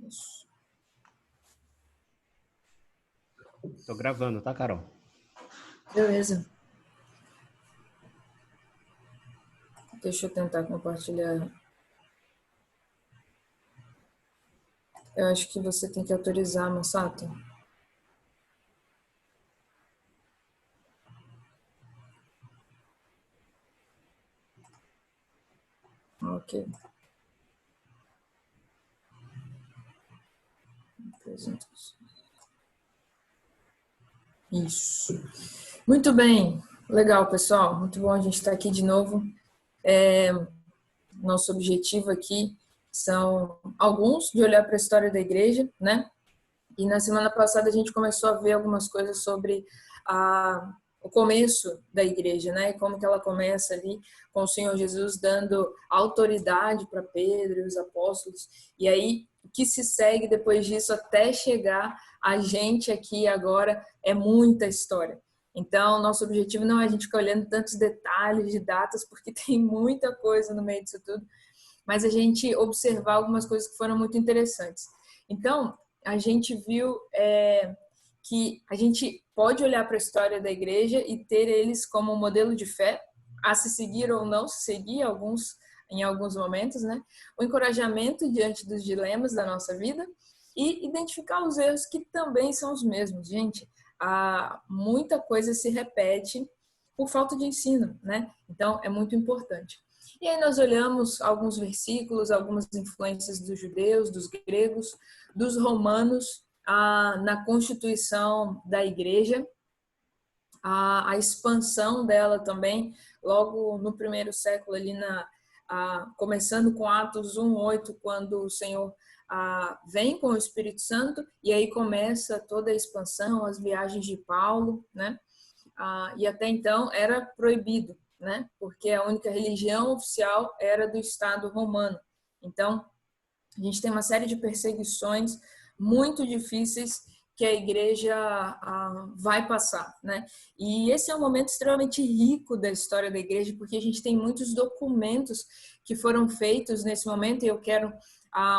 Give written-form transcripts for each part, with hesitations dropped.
Isso. Tô gravando, tá, Carol? Beleza. Deixa eu tentar compartilhar. Eu acho que você tem que autorizar, Masato. Ok. Isso. Muito bem. Legal, pessoal. Muito bom a gente estar aqui de novo. Nosso objetivo aqui são alguns de olhar para a história da igreja, né? E na semana passada a gente começou a ver algumas coisas sobre o começo da igreja, né? E como que ela começa ali com o Senhor Jesus dando autoridade para Pedro e os apóstolos. E aí o que se segue depois disso até chegar a gente aqui agora é muita história. Então, nosso objetivo não é a gente ficar olhando tantos detalhes de datas, porque tem muita coisa no meio disso tudo, mas a gente observar algumas coisas que foram muito interessantes. Então, a gente viu que a gente pode olhar para a história da igreja e ter eles como um modelo de fé, a se seguir ou não se seguir em alguns momentos, né? O encorajamento diante dos dilemas da nossa vida e identificar os erros que também são os mesmos. Gente, muita coisa se repete por falta de ensino, né? Então, é muito importante. E aí nós olhamos alguns versículos, algumas influências dos judeus, dos gregos, dos romanos, na constituição da igreja, a expansão dela também, logo no primeiro século, ali começando com Atos 1:8, quando o Senhor vem com o Espírito Santo, e aí começa toda a expansão, as viagens de Paulo, né? E até então era proibido, né? Porque a única religião oficial era do Estado romano. Então, a gente tem uma série de perseguições muito difíceis que a igreja vai passar, né? E esse é um momento extremamente rico da história da igreja, porque a gente tem muitos documentos que foram feitos nesse momento, e eu quero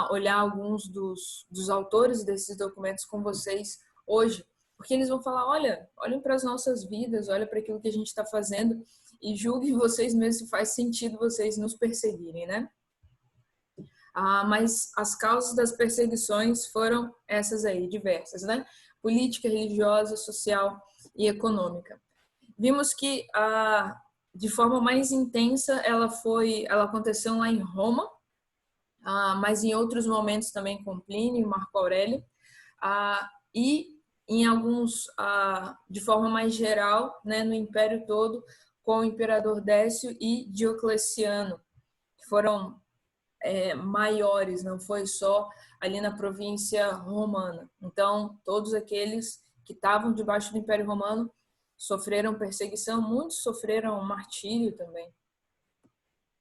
olhar alguns dos autores desses documentos com vocês hoje, porque eles vão falar, olhem para as nossas vidas, olhem para aquilo que a gente está fazendo e julguem vocês mesmos se faz sentido vocês nos perseguirem, né? Mas as causas das perseguições foram essas aí, diversas, né? Política, religiosa, social e econômica. Vimos que de forma mais intensa ela aconteceu lá em Roma, mas em outros momentos também com Plínio e Marco Aurélio, e em alguns, de forma mais geral, né, no Império todo, com o imperador Décio e Diocleciano, que foram maiores, não foi só ali na província romana. Então, todos aqueles que estavam debaixo do Império Romano sofreram perseguição, muitos sofreram martírio também,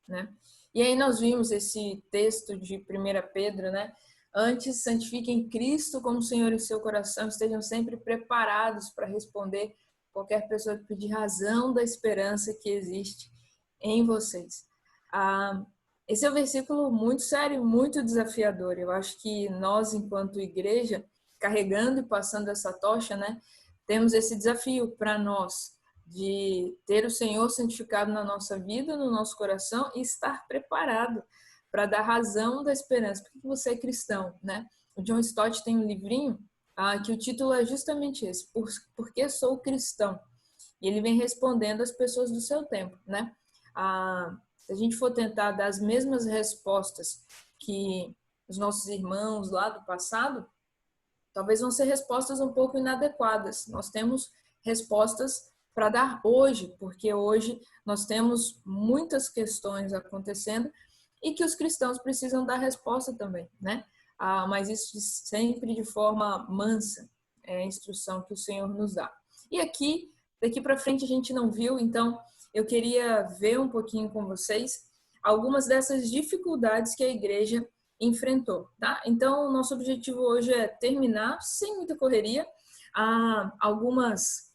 né? E aí nós vimos esse texto de 1 Pedro, né? Antes, santifiquem Cristo como Senhor em seu coração, estejam sempre preparados para responder qualquer pessoa que pedir razão da esperança que existe em vocês. Esse é um versículo muito sério, muito desafiador. Eu acho que nós, enquanto igreja, carregando e passando essa tocha, né, temos esse desafio para nós de ter o Senhor santificado na nossa vida, no nosso coração e estar preparado para dar razão da esperança. Por que você é cristão, né? O John Stott tem um livrinho que o título é justamente esse, Por que sou cristão? E ele vem respondendo às pessoas do seu tempo, né? Se a gente for tentar dar as mesmas respostas que os nossos irmãos lá do passado, talvez vão ser respostas um pouco inadequadas. Nós temos respostas para dar hoje, porque hoje nós temos muitas questões acontecendo e que os cristãos precisam dar resposta também, né? Mas isso sempre de forma mansa, é a instrução que o Senhor nos dá. E aqui, daqui para frente a gente não viu, então eu queria ver um pouquinho com vocês algumas dessas dificuldades que a igreja enfrentou, tá? Então, o nosso objetivo hoje é terminar, sem muita correria, algumas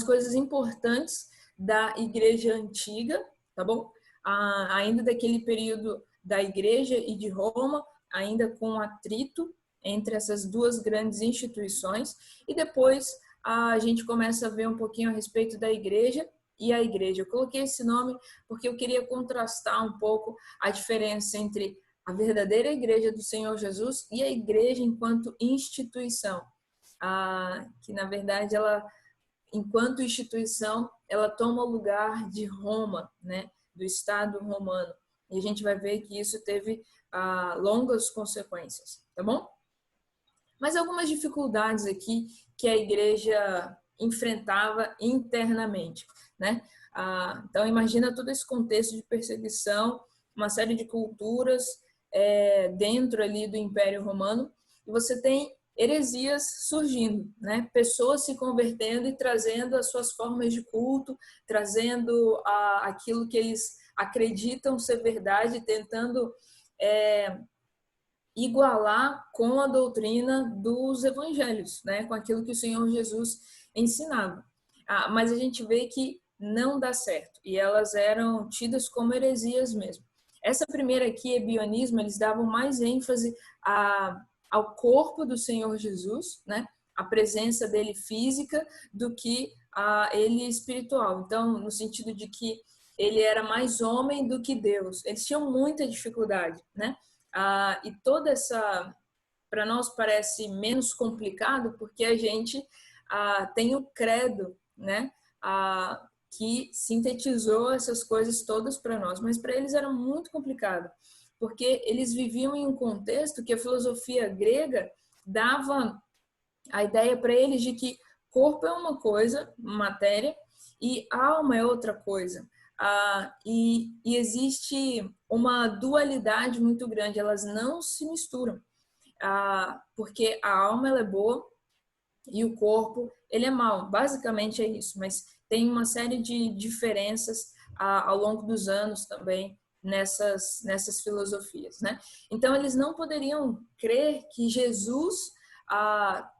coisas importantes da igreja antiga, tá bom? Ainda daquele período da igreja e de Roma, ainda com atrito entre essas duas grandes instituições, e depois a gente começa a ver um pouquinho a respeito da igreja e a igreja. Eu coloquei esse nome porque eu queria contrastar um pouco a diferença entre a verdadeira igreja do Senhor Jesus e a igreja enquanto instituição, que na verdade ela, enquanto instituição, ela toma o lugar de Roma, né, do Estado romano. E a gente vai ver que isso teve longas consequências, tá bom? Mas algumas dificuldades aqui que a igreja enfrentava internamente, né? Então imagina todo esse contexto de perseguição, uma série de culturas dentro ali do Império Romano, e você tem heresias surgindo, né? Pessoas se convertendo e trazendo as suas formas de culto, trazendo aquilo que eles acreditam ser verdade, tentando igualar com a doutrina dos evangelhos, né? Com aquilo que o Senhor Jesus ensinava. Mas a gente vê que não dá certo, e elas eram tidas como heresias mesmo. Essa primeira aqui, ebionismo, eles davam mais ênfase ao corpo do Senhor Jesus, né? A presença dele física, do que ele espiritual. Então, no sentido de que ele era mais homem do que Deus. Eles tinham muita dificuldade, né? E toda essa, para nós parece menos complicado, porque a gente tem o credo, né? Que sintetizou essas coisas todas para nós, mas para eles era muito complicado, porque eles viviam em um contexto que a filosofia grega dava a ideia para eles de que corpo é uma coisa, matéria, e alma é outra coisa. E existe uma dualidade muito grande, elas não se misturam, porque a alma ela é boa e o corpo ele é mau, basicamente é isso, mas tem uma série de diferenças ao longo dos anos também nessas filosofias, né? Então eles não poderiam crer que Jesus,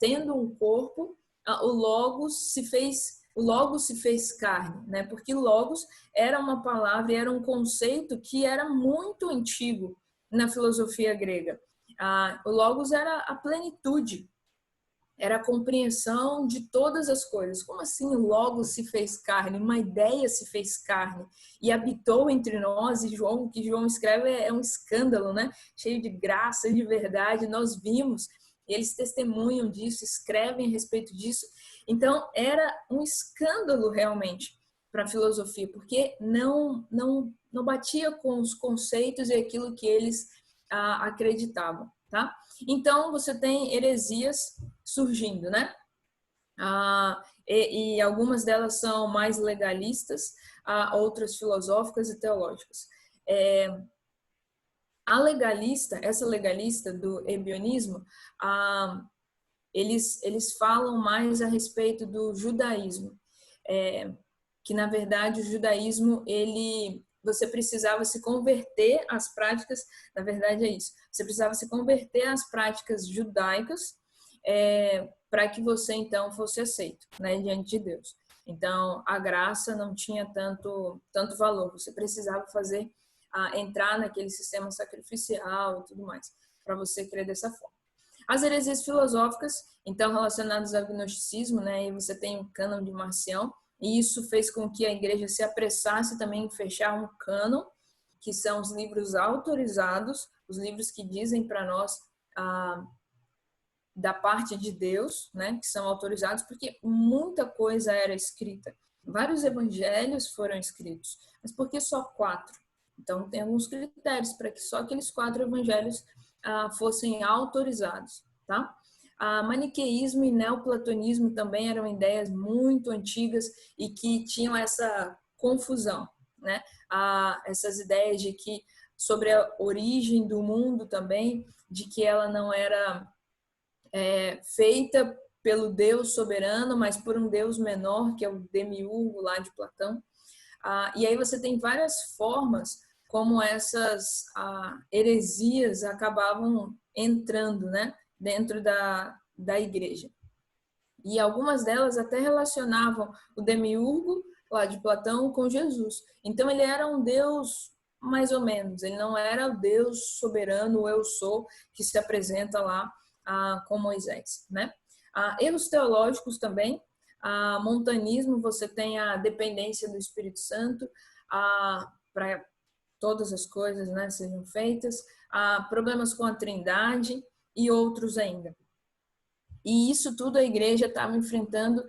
tendo um corpo, o Logos se fez carne, né? Porque Logos era uma palavra, era um conceito que era muito antigo na filosofia grega. O Logos era a plenitude, era a compreensão de todas as coisas. Como assim o Logos se fez carne? Uma ideia se fez carne e habitou entre nós. E o que João escreve é um escândalo, né? Cheio de graça, de verdade. Nós vimos, eles testemunham disso, escrevem a respeito disso. Então, era um escândalo realmente para a filosofia, porque não batia com os conceitos e aquilo que eles acreditavam, tá? Então, você tem heresias surgindo, né? E algumas delas são mais legalistas, outras filosóficas e teológicas. Essa legalista do ebionismo, eles falam mais a respeito do judaísmo, que na verdade o judaísmo você precisava se converter às práticas, na verdade é isso, você precisava se converter às práticas judaicas para que você então fosse aceito, né, diante de Deus. Então a graça não tinha tanto valor, você precisava entrar naquele sistema sacrificial e tudo mais, para você crer dessa forma. As heresias filosóficas, então, relacionadas ao gnosticismo, né, e você tem o cânon de Marcião, e isso fez com que a igreja se apressasse também em fechar um cânon, que são os livros autorizados, os livros que dizem para nós da parte de Deus, né, que são autorizados, porque muita coisa era escrita. Vários evangelhos foram escritos, mas por que só 4? Então, tem alguns critérios para que só aqueles 4 evangelhos fossem autorizados, tá? Maniqueísmo e neoplatonismo também eram ideias muito antigas e que tinham essa confusão, né? Essas ideias de que sobre a origem do mundo também, de que ela não era feita pelo Deus soberano, mas por um Deus menor, que é o demiurgo lá de Platão. E aí você tem várias formas como essas heresias acabavam entrando, né, dentro da igreja. E algumas delas até relacionavam o demiurgo lá de Platão com Jesus. Então ele era um Deus mais ou menos. Ele não era o Deus soberano, o eu sou, que se apresenta lá com Moisés, né? Erros teológicos também. Montanismo, você tem a dependência do Espírito Santo para todas as coisas, né, sejam feitas. Problemas com a Trindade e outros ainda. E isso tudo a igreja estava enfrentando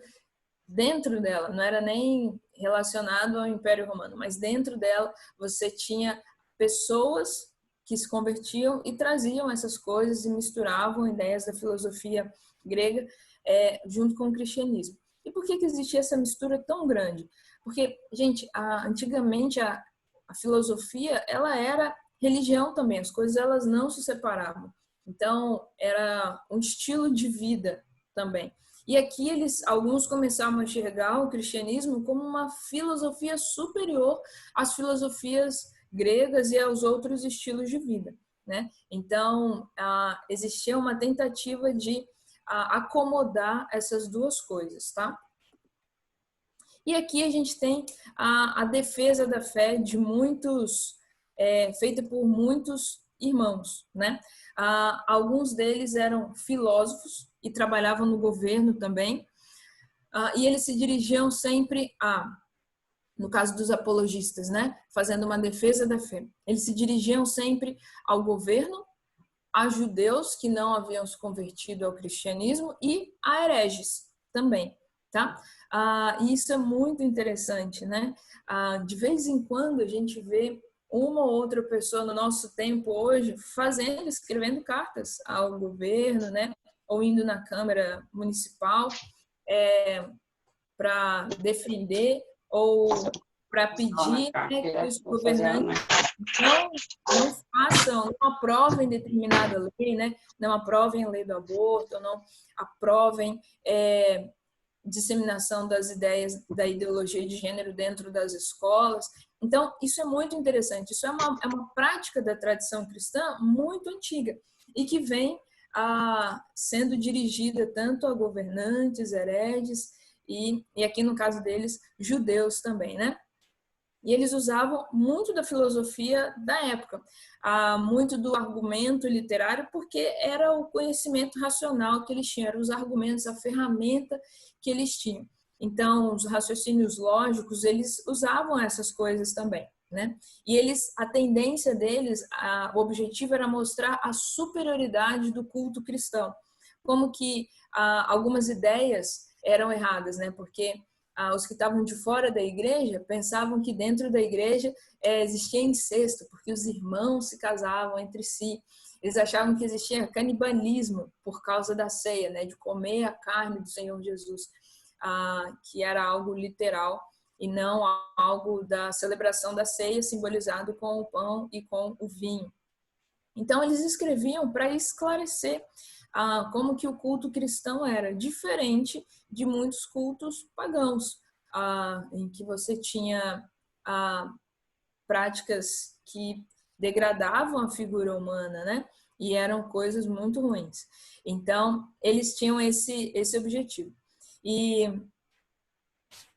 dentro dela, não era nem relacionado ao Império Romano, mas dentro dela você tinha pessoas que se convertiam e traziam essas coisas e misturavam ideias da filosofia grega junto com o cristianismo. E por que existia essa mistura tão grande? Porque, gente, antigamente a filosofia, ela era religião também, as coisas elas não se separavam. Então, era um estilo de vida também. E aqui alguns começaram a enxergar o cristianismo como uma filosofia superior às filosofias gregas e aos outros estilos de vida, né? Então, existia uma tentativa de acomodar essas duas coisas, tá? E aqui a gente tem a defesa da fé de muitos, feita por muitos irmãos, né? Alguns deles eram filósofos e trabalhavam no governo também, e eles se dirigiam sempre no caso dos apologistas, né? Fazendo uma defesa da fé. Eles se dirigiam sempre ao governo, a judeus que não haviam se convertido ao cristianismo e a hereges também, tá? E isso é muito interessante, né? De vez em quando a gente vê uma ou outra pessoa no nosso tempo hoje escrevendo cartas ao governo, né? Ou indo na Câmara Municipal para defender ou para pedir, né, que os governantes não façam, não aprovem determinada lei, né? Não aprovem a lei do aborto, não aprovem disseminação das ideias da ideologia de gênero dentro das escolas. Então, isso é muito interessante. Isso é uma prática da tradição cristã muito antiga e que vem sendo dirigida tanto a governantes, hereges e aqui no caso deles, judeus também, né? E eles usavam muito da filosofia da época, muito do argumento literário, porque era o conhecimento racional que eles tinham, eram os argumentos, a ferramenta que eles tinham. Então, os raciocínios lógicos, eles usavam essas coisas também, né? E a tendência deles, o objetivo era mostrar a superioridade do culto cristão, como que algumas ideias eram erradas, né? Porque os que estavam de fora da igreja pensavam que dentro da igreja existia incesto, porque os irmãos se casavam entre si. Eles achavam que existia canibalismo por causa da ceia, né, de comer a carne do Senhor Jesus, que era algo literal e não algo da celebração da ceia simbolizado com o pão e com o vinho. Então, eles escreviam para esclarecer como que o culto cristão era diferente de muitos cultos pagãos, em que você tinha práticas que degradavam a figura humana, né? E eram coisas muito ruins. Então, eles tinham esse objetivo. E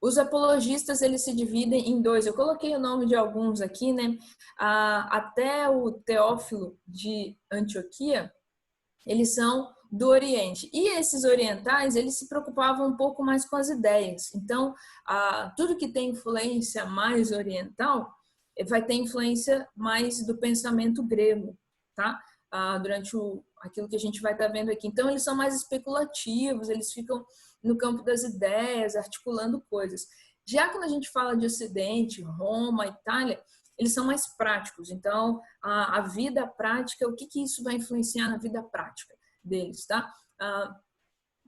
os apologistas, eles se dividem em dois. Eu coloquei o nome de alguns aqui, né? Até o Teófilo de Antioquia, eles são do Oriente. E esses orientais, eles se preocupavam um pouco mais com as ideias. Então, tudo que tem influência mais oriental vai ter influência mais do pensamento grego, tá? Durante aquilo que a gente vai estar vendo aqui. Então, eles são mais especulativos, eles ficam no campo das ideias, articulando coisas. Já quando a gente fala de Ocidente, Roma, Itália, eles são mais práticos. Então, a vida prática, o que isso vai influenciar na vida prática deles, tá?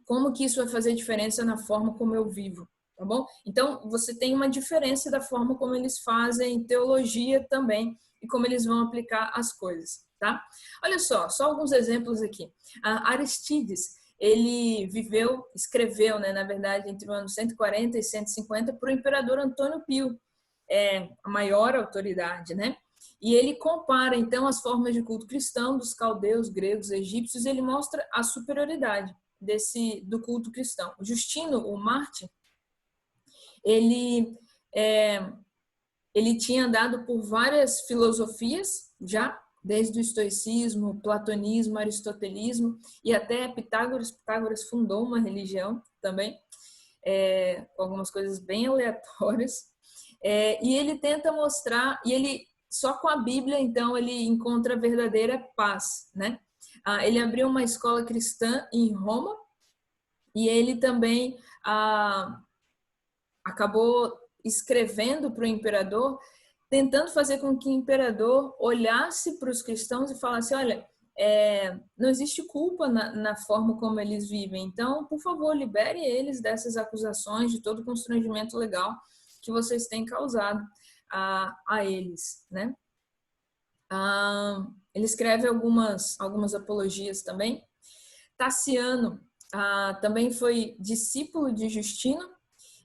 Como que isso vai fazer diferença na forma como eu vivo, tá bom? Então, você tem uma diferença da forma como eles fazem teologia também e como eles vão aplicar as coisas, tá? Olha só alguns exemplos aqui. Aristides, ele escreveu, né, na verdade, entre o ano 140 e 150 para o imperador Antônio Pio, a maior autoridade, né? E ele compara, então, as formas de culto cristão dos caldeus, gregos, egípcios, ele mostra a superioridade do culto cristão. Justino, o Mártir, ele ele tinha andado por várias filosofias já, desde o estoicismo, platonismo, aristotelismo e até Pitágoras. Pitágoras fundou uma religião também, com algumas coisas bem aleatórias. E ele tenta mostrar, e ele só com a Bíblia, então, ele encontra a verdadeira paz, né? Ele abriu uma escola cristã em Roma e ele também acabou escrevendo para o imperador, tentando fazer com que o imperador olhasse para os cristãos e falasse, olha, não existe culpa na forma como eles vivem, então, por favor, libere eles dessas acusações, de todo o constrangimento legal que vocês têm causado a eles, né? Ele escreve algumas apologias também. Taciano também foi discípulo de Justino,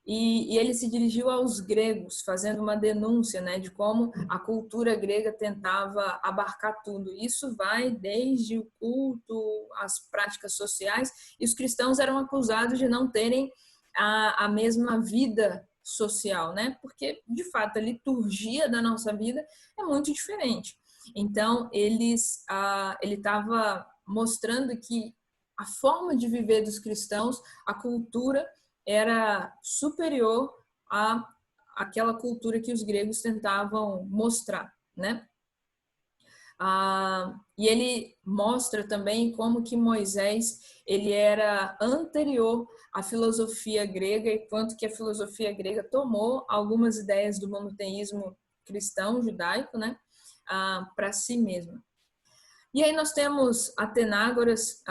e ele se dirigiu aos gregos, fazendo uma denúncia, né, de como a cultura grega tentava abarcar tudo. Isso vai desde o culto, as práticas sociais, e os cristãos eram acusados de não terem a mesma vida social, né? Porque, de fato, a liturgia da nossa vida é muito diferente. Então, ele estava mostrando que a forma de viver dos cristãos, a cultura, era superior àquela cultura que os gregos tentavam mostrar, né? E ele mostra também como que Moisés ele era anterior à filosofia grega e quanto que a filosofia grega tomou algumas ideias do monoteísmo cristão judaico, né, para si mesmo. E aí nós temos Atenágoras,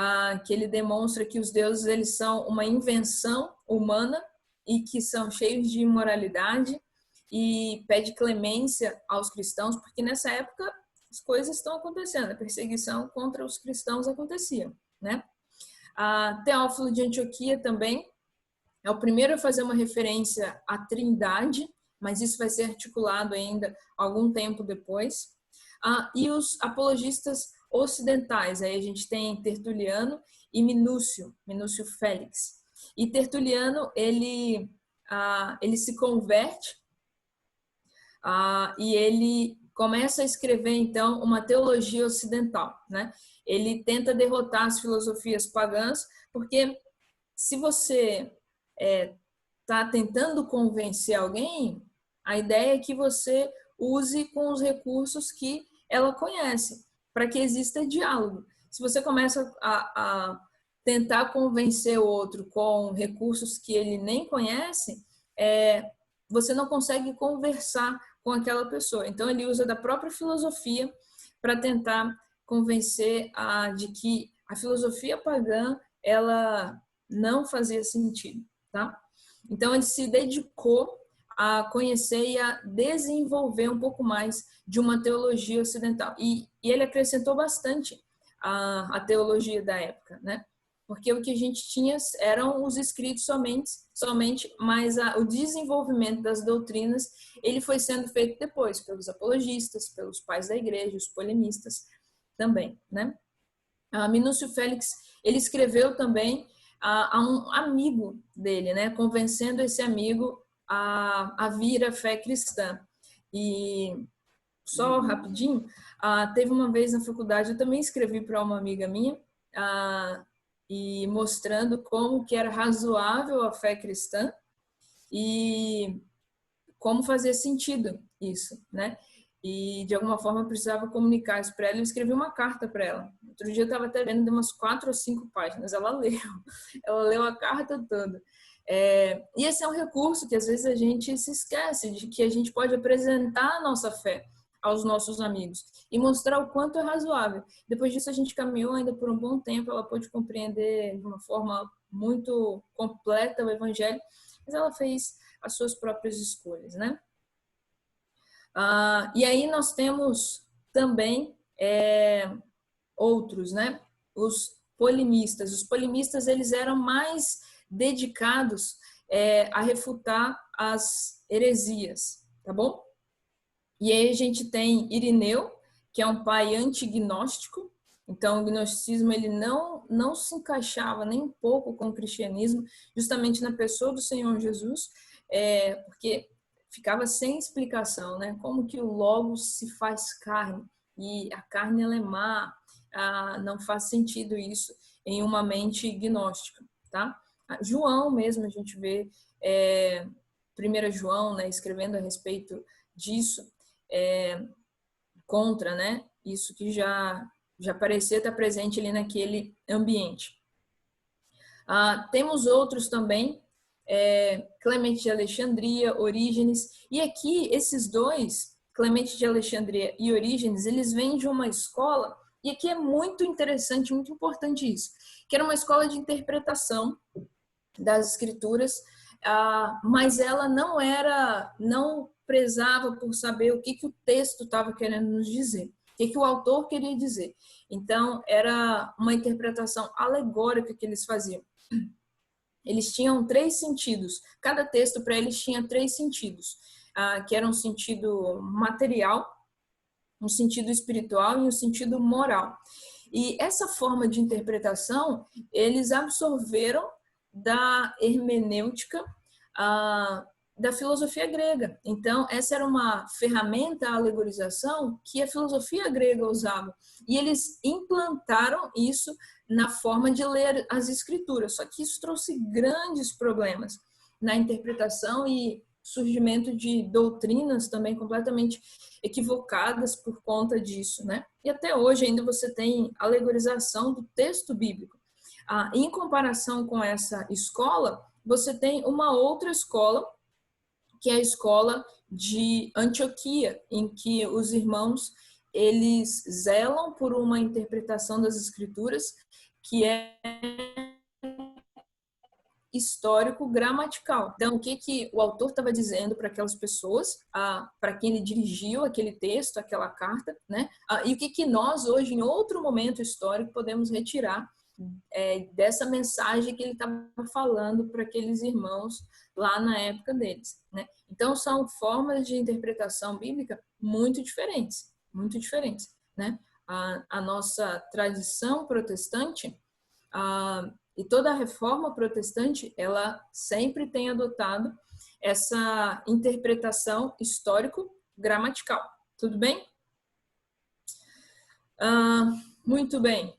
que ele demonstra que os deuses eles são uma invenção humana e que são cheios de imoralidade, e pede clemência aos cristãos, porque nessa época as coisas estão acontecendo, a perseguição contra os cristãos acontecia, né? Teófilo de Antioquia também é o primeiro a fazer uma referência à Trindade, mas isso vai ser articulado ainda algum tempo depois. E os apologistas ocidentais, aí a gente tem Tertuliano e Minúcio Félix. E Tertuliano, ele se converte e ele começa a escrever, então, uma teologia ocidental, né? Ele tenta derrotar as filosofias pagãs, porque se você está tentando convencer alguém, a ideia é que você use com os recursos que ela conhece, para que exista diálogo. Se você começa a tentar convencer o outro com recursos que ele nem conhece, você não consegue conversar com aquela pessoa. Então, ele usa da própria filosofia para tentar convencer de que a filosofia pagã ela não fazia sentido, tá? Então, ele se dedicou a conhecer e a desenvolver um pouco mais de uma teologia ocidental. E ele acrescentou bastante a teologia da época, né? Porque o que a gente tinha eram os escritos somente, mas o desenvolvimento das doutrinas ele foi sendo feito depois pelos apologistas, pelos pais da igreja, os polemistas também, né? Minúcio Félix ele escreveu também a um amigo dele, né? Convencendo esse amigo a vir à fé cristã. E só rapidinho, teve uma vez na faculdade, eu também escrevi para uma amiga minha, e mostrando como que era razoável a fé cristã e como fazia sentido isso, né? E de alguma forma eu precisava comunicar isso para ela, eu escrevi uma carta para ela. Outro dia eu estava até lendo de umas 4 ou 5 páginas, ela leu a carta toda. E esse é um recurso que às vezes a gente se esquece de que a gente pode apresentar a nossa fé aos nossos amigos e mostrar o quanto é razoável. Depois disso a gente caminhou ainda por um bom tempo, ela pôde compreender de uma forma muito completa o evangelho, mas ela fez as suas próprias escolhas, né? E aí nós temos também outros, né? Os polemistas. Os polemistas eles eram mais dedicados a refutar as heresias, tá bom? E aí a gente tem Irineu, que é um pai antignóstico. Então o gnosticismo ele não se encaixava nem um pouco com o cristianismo, justamente na pessoa do Senhor Jesus, porque ficava sem explicação, né? Como que o Logos se faz carne e a carne ela é má, não faz sentido isso em uma mente gnóstica, tá? João mesmo, a gente vê 1 João, né, escrevendo a respeito disso, contra, né, isso que já parecia estar presente ali naquele ambiente. Temos outros também, Clemente de Alexandria, Orígenes, e aqui esses dois, Clemente de Alexandria e Orígenes, eles vêm de uma escola, e aqui é muito interessante, muito importante isso, que era uma escola de interpretação das escrituras, mas ela não prezava por saber o que o texto estava querendo nos dizer, o que o autor queria dizer. Então, era uma interpretação alegórica que eles faziam. Eles tinham 3 sentidos. Cada texto para eles tinha 3 sentidos, que era um sentido material, um sentido espiritual e um sentido moral. E essa forma de interpretação, eles absorveram da hermenêutica, da filosofia grega. Então, essa era uma ferramenta, a alegorização, que a filosofia grega usava. E eles implantaram isso na forma de ler as escrituras. Só que isso trouxe grandes problemas na interpretação e surgimento de doutrinas também completamente equivocadas por conta disso, né? E até hoje ainda você tem alegorização do texto bíblico. Em comparação com essa escola, você tem uma outra escola, que é a escola de Antioquia, em que os irmãos eles zelam por uma interpretação das escrituras que é histórico-gramatical. Então, o que o autor estava dizendo para aquelas pessoas, para quem ele dirigiu aquele texto, aquela carta, né? E o que nós, hoje, em outro momento histórico, podemos retirar dessa mensagem que ele estava falando para aqueles irmãos lá na época deles, né? Então, são formas de interpretação bíblica muito diferentes, né? A nossa tradição protestante, e toda a reforma protestante, ela sempre tem adotado essa interpretação histórico-gramatical. Tudo bem? Muito bem.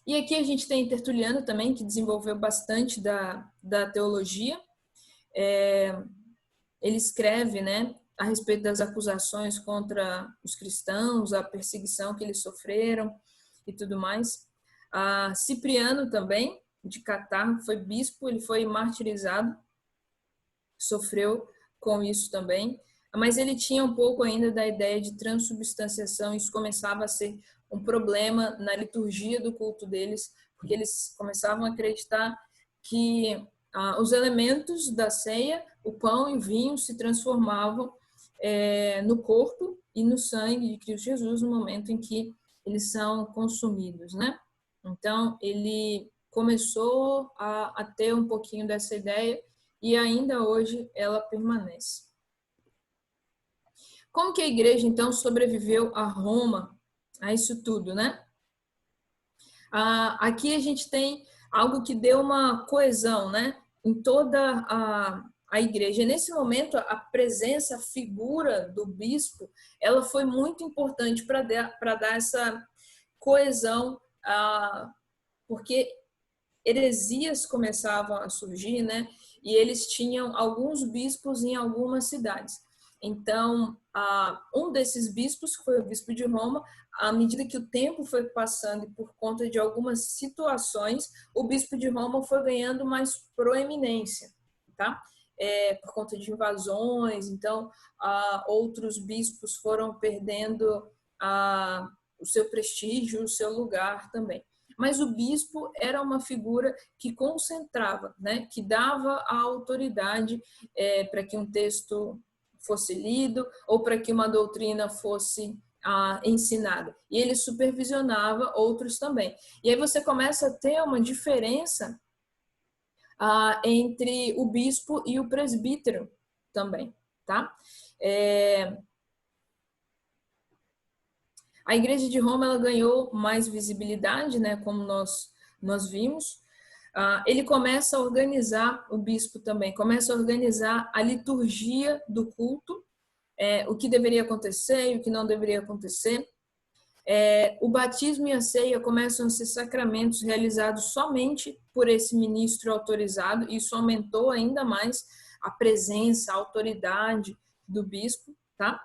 E aqui a gente tem Tertuliano também, que desenvolveu bastante da teologia. Ele escreve, né, a respeito das acusações contra os cristãos, a perseguição que eles sofreram e tudo mais. Cipriano também, de Catar, foi bispo, ele foi martirizado, sofreu com isso também, mas ele tinha um pouco ainda da ideia de transubstanciação, isso começava a ser um problema na liturgia do culto deles, porque eles começavam a acreditar que os elementos da ceia, o pão e o vinho, se transformavam no corpo e no sangue de Cristo Jesus no momento em que eles são consumidos, né? Então, ele começou a ter um pouquinho dessa ideia e ainda hoje ela permanece. Como que a igreja, então, sobreviveu a Roma, a isso tudo, né? Aqui a gente tem algo que deu uma coesão, né? Em toda a igreja. Nesse momento, a presença, a figura do bispo, ela foi muito importante para dar essa coesão, porque heresias começavam a surgir, né? E eles tinham alguns bispos em algumas cidades. Então, um desses bispos, que foi o bispo de Roma, à medida que o tempo foi passando e por conta de algumas situações, o bispo de Roma foi ganhando mais proeminência, tá? Por conta de invasões, então, outros bispos foram perdendo o seu prestígio, o seu lugar também. Mas o bispo era uma figura que concentrava, né, que dava a autoridade para que um texto fosse lido ou para que uma doutrina fosse ensinada. E ele supervisionava outros também. E aí você começa a ter uma diferença entre o bispo e o presbítero também, tá? A Igreja de Roma ela ganhou mais visibilidade, né, como nós vimos, ele começa a organizar, o bispo também, começa a organizar a liturgia do culto, o que deveria acontecer e o que não deveria acontecer. O batismo e a ceia começam a ser sacramentos realizados somente por esse ministro autorizado. Isso aumentou ainda mais a presença, a autoridade do bispo, tá?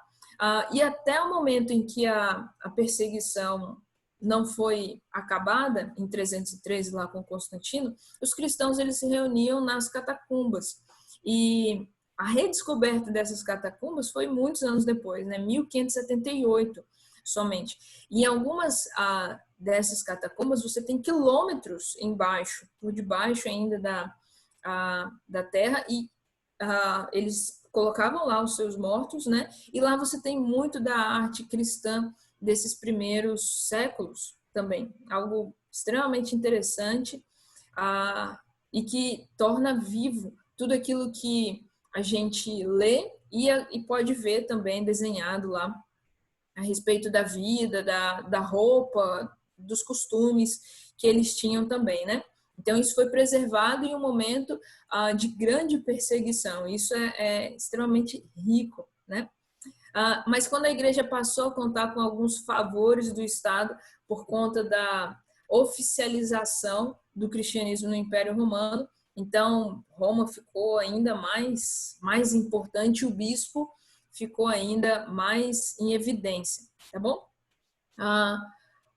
E até o momento em que a perseguição não foi acabada, em 313, lá com Constantino, os cristãos eles se reuniam nas catacumbas. E a redescoberta dessas catacumbas foi muitos anos depois, né? 1578 somente. E em algumas dessas catacumbas você tem quilômetros embaixo, por debaixo ainda da terra, e eles colocavam lá os seus mortos, né? E lá você tem muito da arte cristã desses primeiros séculos também. Algo extremamente interessante e que torna vivo tudo aquilo que a gente lê e pode ver também desenhado lá a respeito da vida, da roupa, dos costumes que eles tinham também, né? Então, isso foi preservado em um momento de grande perseguição. Isso é extremamente rico, né? Mas quando a igreja passou a contar com alguns favores do Estado por conta da oficialização do cristianismo no Império Romano, então Roma ficou ainda mais importante, o bispo ficou ainda mais em evidência, tá bom?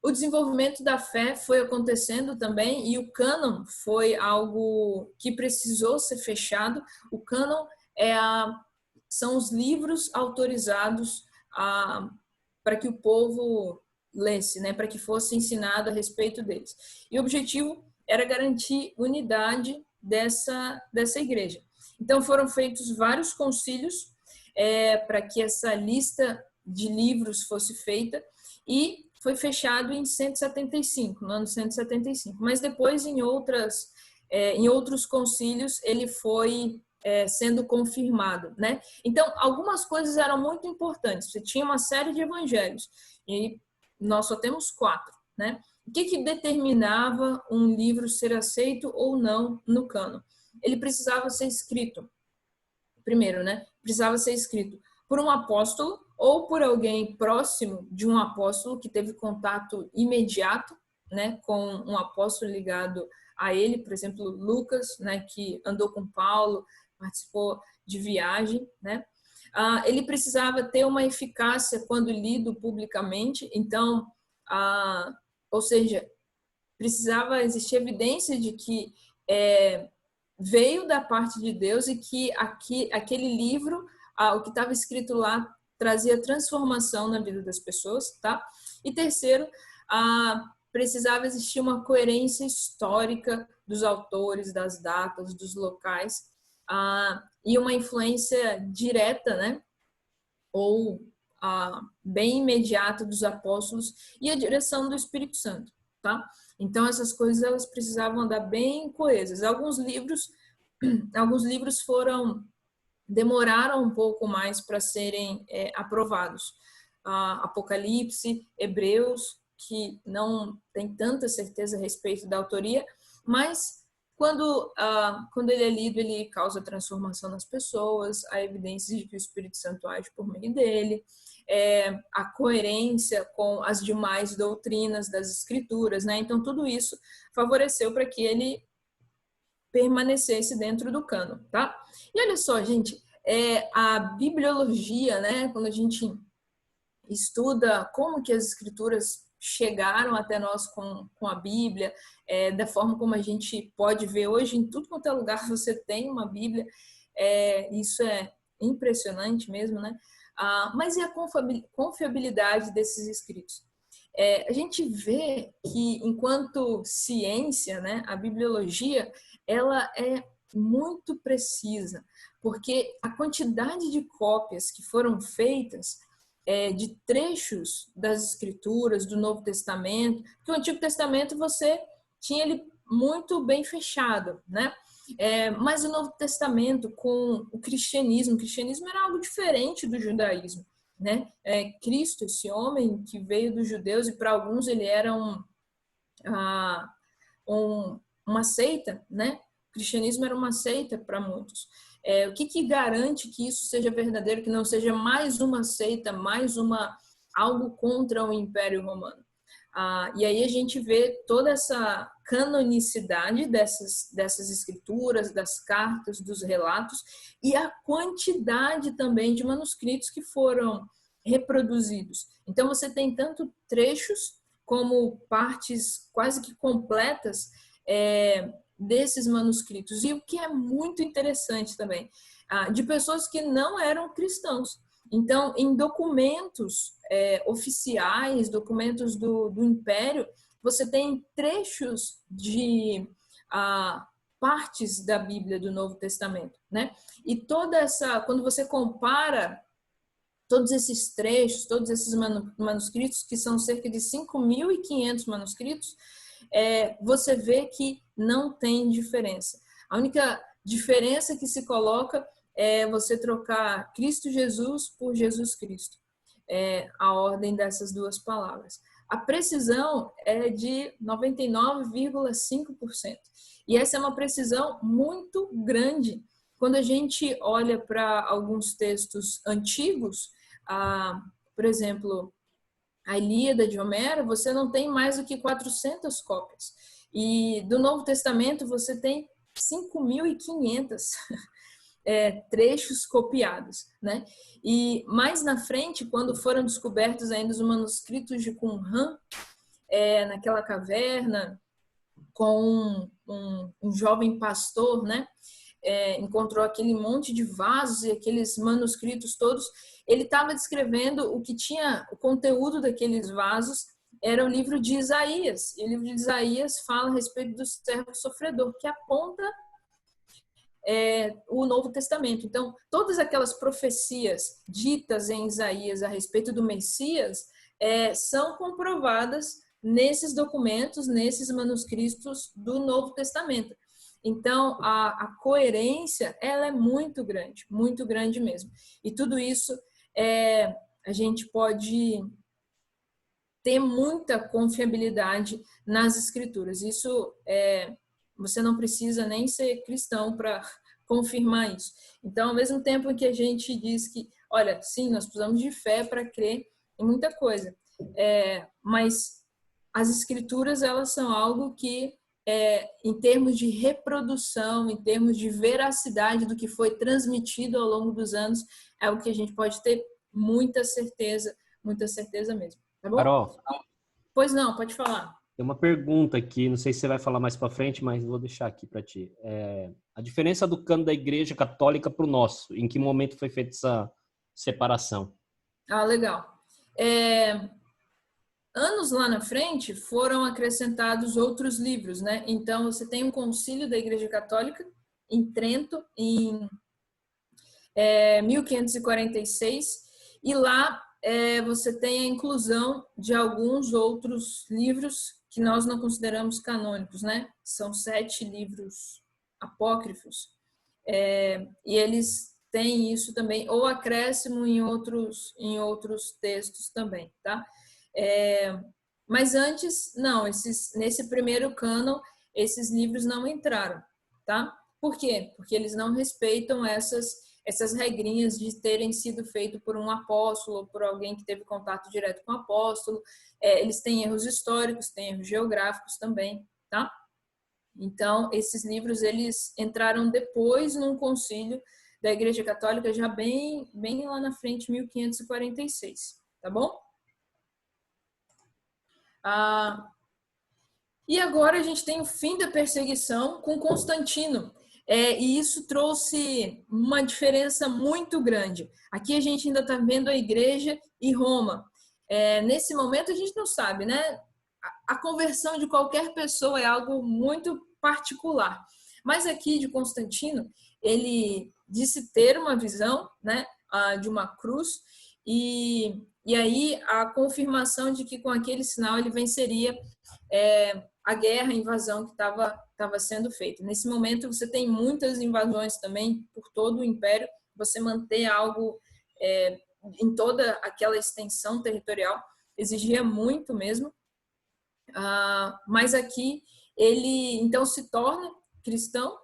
O desenvolvimento da fé foi acontecendo também e o cânon foi algo que precisou ser fechado. O cânon são os livros autorizados para que o povo lesse, né, para que fosse ensinado a respeito deles. E o objetivo era garantir unidade dessa igreja. Então foram feitos vários concílios para que essa lista de livros fosse feita e foi fechado em 175, no ano 175. Mas depois, em outros concílios, ele foi sendo confirmado, né? Então, algumas coisas eram muito importantes. Você tinha uma série de evangelhos e nós só temos 4, né? O que determinava um livro ser aceito ou não no cânon? Ele precisava ser escrito. Primeiro, né? Precisava ser escrito por um apóstolo ou por alguém próximo de um apóstolo que teve contato imediato, né, com um apóstolo ligado a ele, por exemplo, Lucas, né, que andou com Paulo, participou de viagem, né? Ele precisava ter uma eficácia quando lido publicamente, então, ou seja, precisava existir evidência de que veio da parte de Deus e que aquele livro, o que estava escrito lá, trazia transformação na vida das pessoas, tá? E terceiro, precisava existir uma coerência histórica dos autores, das datas, dos locais, e uma influência direta, né? Ou bem imediata dos apóstolos e a direção do Espírito Santo, tá? Então essas coisas elas precisavam andar bem coesas. Alguns livros demoraram um pouco mais para serem aprovados. Apocalipse, Hebreus, que não tem tanta certeza a respeito da autoria, mas quando ele é lido, ele causa transformação nas pessoas, a evidência de que o Espírito Santo age por meio dele, a coerência com as demais doutrinas das Escrituras, né? Então, tudo isso favoreceu para que ele permanecesse dentro do cânon, tá? E olha só, gente, a bibliologia, né? Quando a gente estuda como que as Escrituras chegaram até nós com a Bíblia, da forma como a gente pode ver hoje, em tudo quanto é lugar você tem uma Bíblia, isso é impressionante mesmo, né? Mas e a confiabilidade desses escritos? A gente vê que, enquanto ciência, né, a bibliologia, ela é muito precisa, porque a quantidade de cópias que foram feitas de trechos das Escrituras, do Novo Testamento, porque o Antigo Testamento você tinha ele muito bem fechado, né? Mas o Novo Testamento com o cristianismo era algo diferente do judaísmo, né? Cristo, esse homem que veio dos judeus e para alguns ele era um uma seita, né? O cristianismo era uma seita para muitos. O que garante que isso seja verdadeiro, que não seja mais uma seita, algo contra o Império Romano? E aí a gente vê toda essa canonicidade dessas escrituras, das cartas, dos relatos, e a quantidade também de manuscritos que foram reproduzidos. Então você tem tanto trechos como partes quase que completas desses manuscritos. E o que é muito interessante também, de pessoas que não eram cristãos. Então, em documentos oficiais, documentos do Império, você tem trechos de partes da Bíblia do Novo Testamento, né? E quando você compara todos esses trechos, todos esses manuscritos, que são cerca de 5.500 manuscritos, você vê que não tem diferença. A única diferença que se coloca é você trocar Cristo Jesus por Jesus Cristo. A ordem dessas duas palavras. A precisão é de 99,5%. E essa é uma precisão muito grande. Quando a gente olha para alguns textos antigos, por exemplo, a Ilíada de Homero, você não tem mais do que 400 cópias. E do Novo Testamento você tem 5.500 trechos copiados, né? E mais na frente, quando foram descobertos ainda os manuscritos de Qumran, naquela caverna, com um jovem pastor, né? Encontrou aquele monte de vasos e aqueles manuscritos todos. Ele estava descrevendo o conteúdo daqueles vasos era o livro de Isaías. E o livro de Isaías fala a respeito do servo sofredor, que aponta o Novo Testamento. Então, todas aquelas profecias ditas em Isaías a respeito do Messias são comprovadas nesses documentos, nesses manuscritos do Novo Testamento. Então, a coerência ela é muito grande mesmo. E tudo isso a gente pode ter muita confiabilidade nas Escrituras. Isso você não precisa nem ser cristão para confirmar isso. Então, ao mesmo tempo que a gente diz que, olha, sim, nós precisamos de fé para crer em muita coisa, mas as Escrituras, elas são algo que, em termos de reprodução, em termos de veracidade do que foi transmitido ao longo dos anos, é o que a gente pode ter muita certeza mesmo. Tá bom? Carol, Pois não, pode falar. tem uma pergunta aqui, não sei se você vai falar mais para frente, mas vou deixar aqui para ti. A diferença do cânon da Igreja Católica para o nosso, em que momento foi feita essa separação? Legal. Anos lá na frente foram acrescentados outros livros, né? Então você tem um concílio da Igreja Católica em Trento em 1546 e lá você tem a inclusão de alguns outros livros que nós não consideramos canônicos, né? São 7 livros apócrifos. E eles têm isso também, ou acréscimo em outros textos também, tá? Mas antes, não, nesse primeiro cânon, esses livros não entraram, tá? Por quê? Porque eles não respeitam essas regrinhas de terem sido feitos por um apóstolo ou por alguém que teve contato direto com o apóstolo. Eles têm erros históricos, têm erros geográficos também, tá? Então, esses livros, eles entraram depois num concílio da Igreja Católica, já bem lá na frente, 1546, tá bom? E agora a gente tem o fim da perseguição com Constantino. E isso trouxe uma diferença muito grande. Aqui a gente ainda está vendo a Igreja e Roma. Nesse momento a gente não sabe, né? A conversão de qualquer pessoa é algo muito particular. Mas aqui de Constantino, ele disse ter uma visão, né, de uma cruz e aí a confirmação de que com aquele sinal ele venceria a guerra, a invasão que estava sendo feita. Nesse momento você tem muitas invasões também por todo o império, você manter algo em toda aquela extensão territorial exigia muito mesmo, mas aqui ele então se torna cristão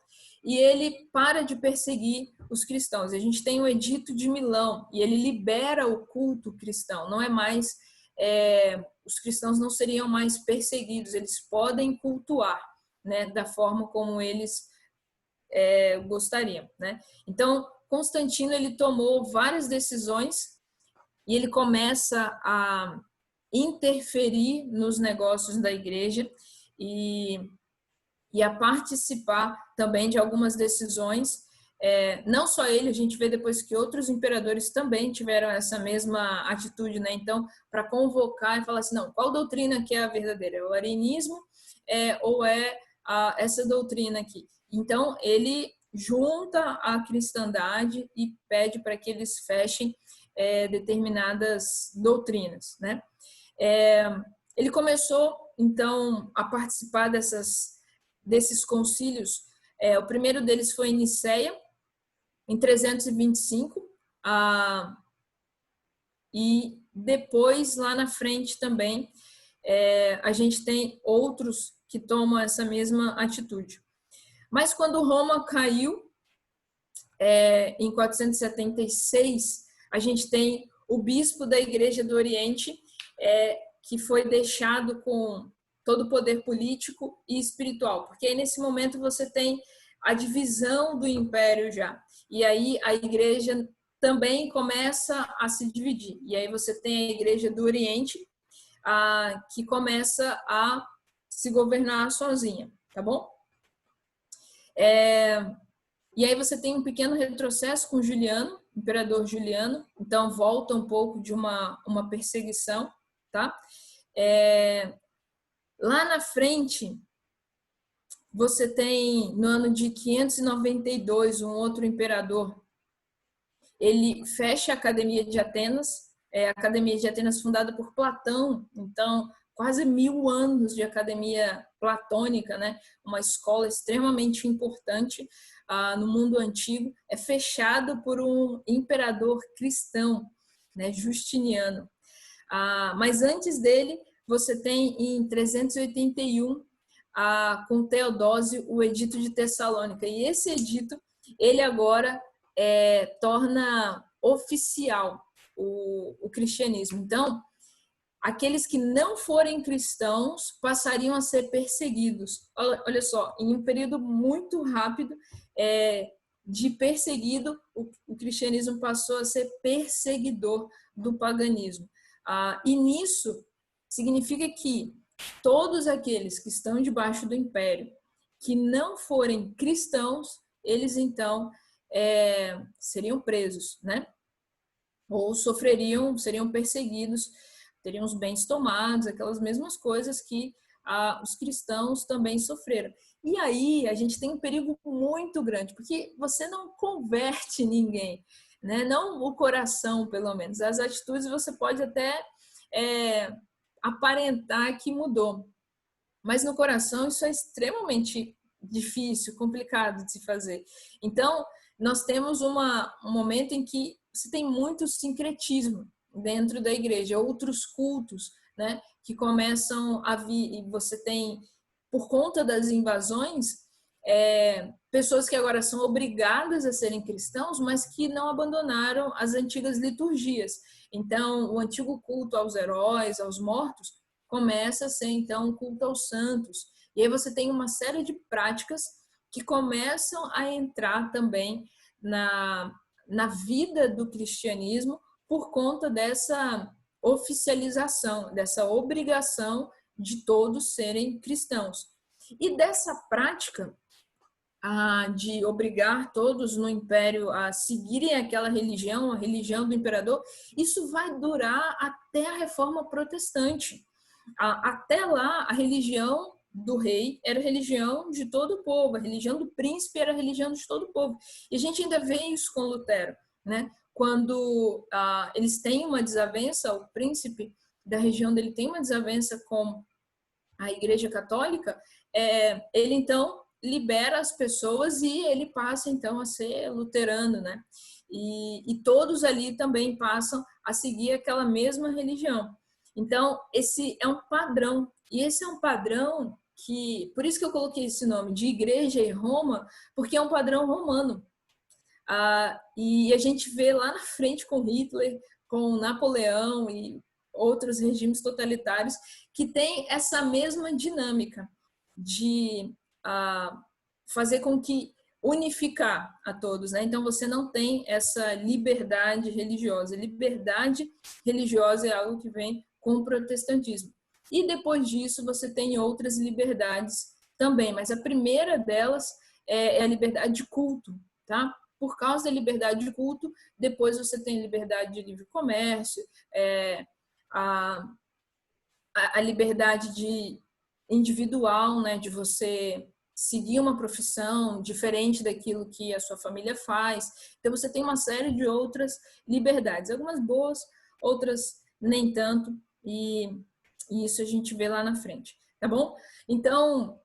e ele para de perseguir os cristãos. A gente tem o Edito de Milão e ele libera o culto cristão. Não é mais, os cristãos não seriam mais perseguidos, eles podem cultuar, né, da forma como eles gostariam, né? Então, Constantino ele tomou várias decisões e ele começa a interferir nos negócios da igreja e a participar também de algumas decisões. Não só ele, a gente vê depois que outros imperadores também tiveram essa mesma atitude, né? Então, para convocar e falar assim, não, qual doutrina que é a verdadeira? É o arianismo ou é essa doutrina aqui? Então, ele junta a cristandade e pede para que eles fechem determinadas doutrinas, né? Ele começou, então, a participar desses concílios. O primeiro deles foi em Nicéia, em 325, e depois, lá na frente também, a gente tem outros que tomam essa mesma atitude. Mas quando Roma caiu, em 476, a gente tem o bispo da Igreja do Oriente, que foi deixado com todo o poder político e espiritual, porque aí nesse momento você tem a divisão do império já, e aí a igreja também começa a se dividir, e aí você tem a Igreja do Oriente, que começa a se governar sozinha, tá bom? E aí você tem um pequeno retrocesso com Juliano, imperador Juliano, então volta um pouco de uma perseguição, tá? Lá na frente, você tem, no ano de 592, um outro imperador, ele fecha a Academia de Atenas, a Academia de Atenas fundada por Platão, então quase 1000 anos de academia platônica, né? Uma escola extremamente importante no mundo antigo, é fechado por um imperador cristão, né? Justiniano. Mas antes dele, você tem em 381, com Teodósio, o Edito de Tessalônica. E esse edito, ele agora torna oficial o cristianismo. Então, aqueles que não forem cristãos passariam a ser perseguidos. Olha só, em um período muito rápido de perseguido, o cristianismo passou a ser perseguidor do paganismo. E nisso significa que todos aqueles que estão debaixo do império, que não forem cristãos, eles então seriam presos, né? Ou seriam perseguidos, teriam os bens tomados, aquelas mesmas coisas que os cristãos também sofreram. E aí a gente tem um perigo muito grande, porque você não converte ninguém, né? Não o coração, pelo menos. As atitudes você pode até aparentar que mudou, mas no coração isso é extremamente difícil, complicado de se fazer. Então, nós temos um momento em que você tem muito sincretismo dentro da igreja, outros cultos, né, que começam a vir, e você tem, por conta das invasões, pessoas que agora são obrigadas a serem cristãos, mas que não abandonaram as antigas liturgias. Então, o antigo culto aos heróis, aos mortos, começa a ser, então, um culto aos santos. E aí você tem uma série de práticas que começam a entrar também na vida do cristianismo por conta dessa oficialização, dessa obrigação de todos serem cristãos. E dessa prática de obrigar todos no império a seguirem aquela religião, a religião do imperador, isso vai durar até a Reforma Protestante. Até lá, a religião do rei era a religião de todo o povo, a religião do príncipe era a religião de todo o povo. E a gente ainda vê isso com Lutero, né? Quando eles têm uma desavença, o príncipe da região dele tem uma desavença com a Igreja Católica, ele então libera as pessoas e ele passa então a ser luterano, né? E todos ali também passam a seguir aquela mesma religião. Então, esse é um padrão, e esse é um padrão por isso que eu coloquei esse nome de Igreja e Roma, porque é um padrão romano. E a gente vê lá na frente com Hitler, com Napoleão e outros regimes totalitários que tem essa mesma dinâmica de fazer com que unificar a todos, né? Então você não tem essa liberdade religiosa. Liberdade religiosa é algo que vem com o protestantismo. E depois disso você tem outras liberdades também, mas a primeira delas é a liberdade de culto, tá? Por causa da liberdade de culto, depois você tem liberdade de livre comércio, a liberdade de individual, né, de você seguir uma profissão diferente daquilo que a sua família faz. Então você tem uma série de outras liberdades, algumas boas, outras nem tanto, e isso a gente vê lá na frente, tá bom? Então,